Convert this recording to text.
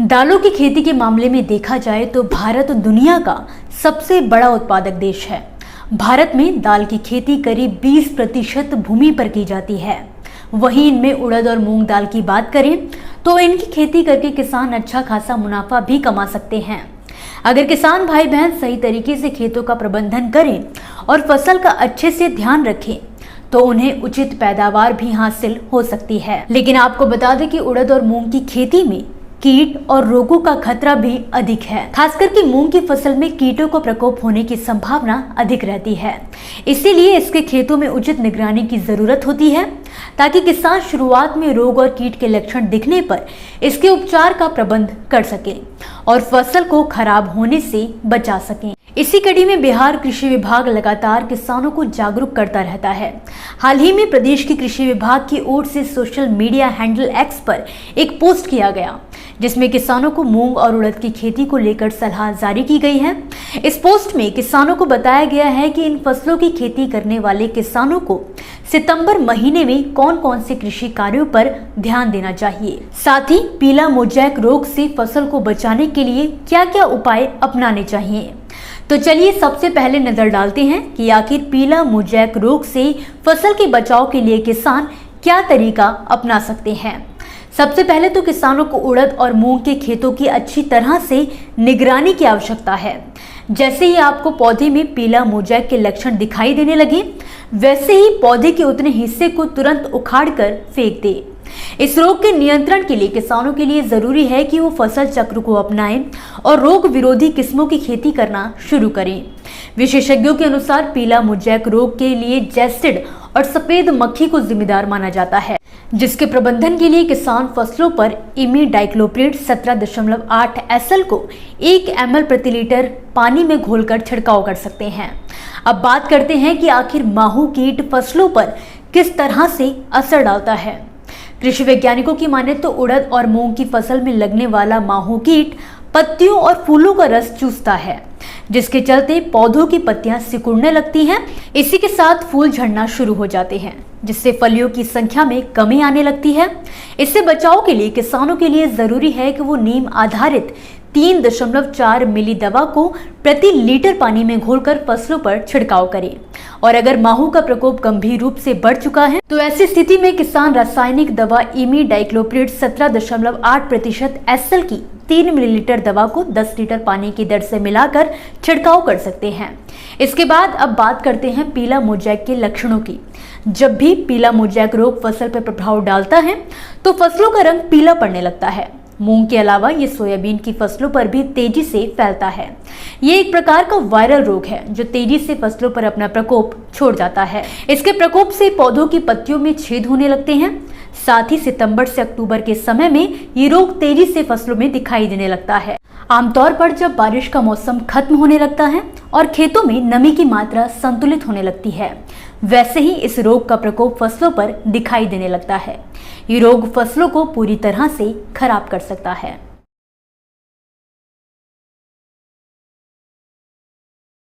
दालों की खेती के मामले में देखा जाए तो भारत दुनिया का सबसे बड़ा उत्पादक देश है। भारत में दाल की खेती करीब 20% भूमि पर की जाती है। वहीं इनमें उड़द और मूंग दाल की बात करें तो इनकी खेती करके किसान अच्छा खासा मुनाफा भी कमा सकते हैं। अगर किसान भाई बहन सही तरीके से खेतों का प्रबंधन करें और फसल का अच्छे से ध्यान रखें तो उन्हें उचित पैदावार भी हासिल हो सकती है। लेकिन आपको बता दें कि उड़द और मूंग की खेती में कीट और रोगों का खतरा भी अधिक है। खासकर कि मूंग की फसल में कीटों को प्रकोप होने की संभावना अधिक रहती है। इसीलिए इसके खेतों में उचित निगरानी की जरूरत होती है ताकि किसान शुरुआत में रोग और कीट के लक्षण दिखने पर इसके उपचार का प्रबंध कर सके और फसल को खराब होने से बचा सकें। इसी कड़ी में बिहार कृषि विभाग लगातार किसानों को जागरूक करता रहता है। हाल ही में प्रदेश की कृषि विभाग की ओर से सोशल मीडिया हैंडल एक्स पर एक पोस्ट किया गया जिसमें किसानों को मूंग और उड़द की खेती को लेकर सलाह जारी की गई है। इस पोस्ट में किसानों को बताया गया है कि इन फसलों की खेती करने वाले किसानों को सितंबर महीने में कौन कौन से कृषि कार्यों पर ध्यान देना चाहिए, साथ ही पीला मोजैक रोग से फसल को बचाने के लिए क्या क्या उपाय अपनाने चाहिए। तो चलिए सबसे पहले नजर डालते हैं कि आखिर पीला मोजैक रोग से फसल के बचाव के लिए किसान क्या तरीका अपना सकते हैं। सबसे पहले तो किसानों को उड़द और मूंग के खेतों की अच्छी तरह से निगरानी की आवश्यकता है। जैसे ही आपको पौधे में पीला मोजैक के लक्षण दिखाई देने लगे वैसे ही पौधे के उतने हिस्से को तुरंत उखाड़कर फेंक दे। इस रोग के नियंत्रण के लिए किसानों के लिए जरूरी है कि वो फसल चक्र को अपनाएं और रोग विरोधी किस्मों की खेती करना शुरू करें। विशेषज्ञों के अनुसार पीला मोजैक रोग के लिए जैसिड और सफेद मक्खी को जिम्मेदार माना जाता है, जिसके प्रबंधन के लिए किसान फसलों पर इमीडाक्लोप्रिड 17.8 SL को 1 ml प्रति लीटर पानी में घोलकर छिड़काव कर सकते हैं। अब बात करते हैं कि आखिर माहू कीट फसलों पर किस तरह से असर डालता है। कृषि वैज्ञानिकों की माने तो उड़द और मूंग की फसल में लगने वाला माहू कीट पत्तियों और फूलों का रस चूसता है, जिसके चलते पौधों की पत्तियां सिकुड़ने लगती हैं। इसी के साथ फूल झड़ना शुरू हो जाते हैं, जिससे फलियों की संख्या में कमी आने लगती है। इससे बचाव के लिए किसानों के लिए जरूरी है कि वो नीम आधारित 3.4 मिली दवा को प्रति लीटर पानी में घोलकर फसलों पर छिड़काव करें। और अगर माहू का प्रकोप गंभीर रूप से बढ़ चुका है तो ऐसी स्थिति में किसान रासायनिक दवा इमीडाक्लोप्रिड 17.8% SL की 3 मिलीलीटर दवा को 10 लीटर पानी की दर से मिलाकर छिड़काव कर सकते हैं। इसके बाद अब बात करते हैं पीला मोजैक के लक्षणों की। जब भी पीला मोजैक रोग फसल पर प्रभाव डालता है तो फसलों का रंग पीला पड़ने लगता है। मूंग के अलावा ये सोयाबीन की फसलों पर भी तेजी से फैलता है। ये एक प्रकार का वायरल रोग है जो तेजी से फसलों पर अपना प्रकोप छोड़ जाता है। इसके प्रकोप से पौधों की पत्तियों में छेद होने लगते हैं। साथ ही सितंबर से अक्टूबर के समय में ये रोग तेजी से फसलों में दिखाई देने लगता है। आमतौर पर जब बारिश का मौसम खत्म होने लगता है और खेतों में नमी की मात्रा संतुलित होने लगती है, वैसे ही इस रोग का प्रकोप फसलों पर दिखाई देने लगता है। ये रोग फसलों को पूरी तरह से खराब कर सकता है।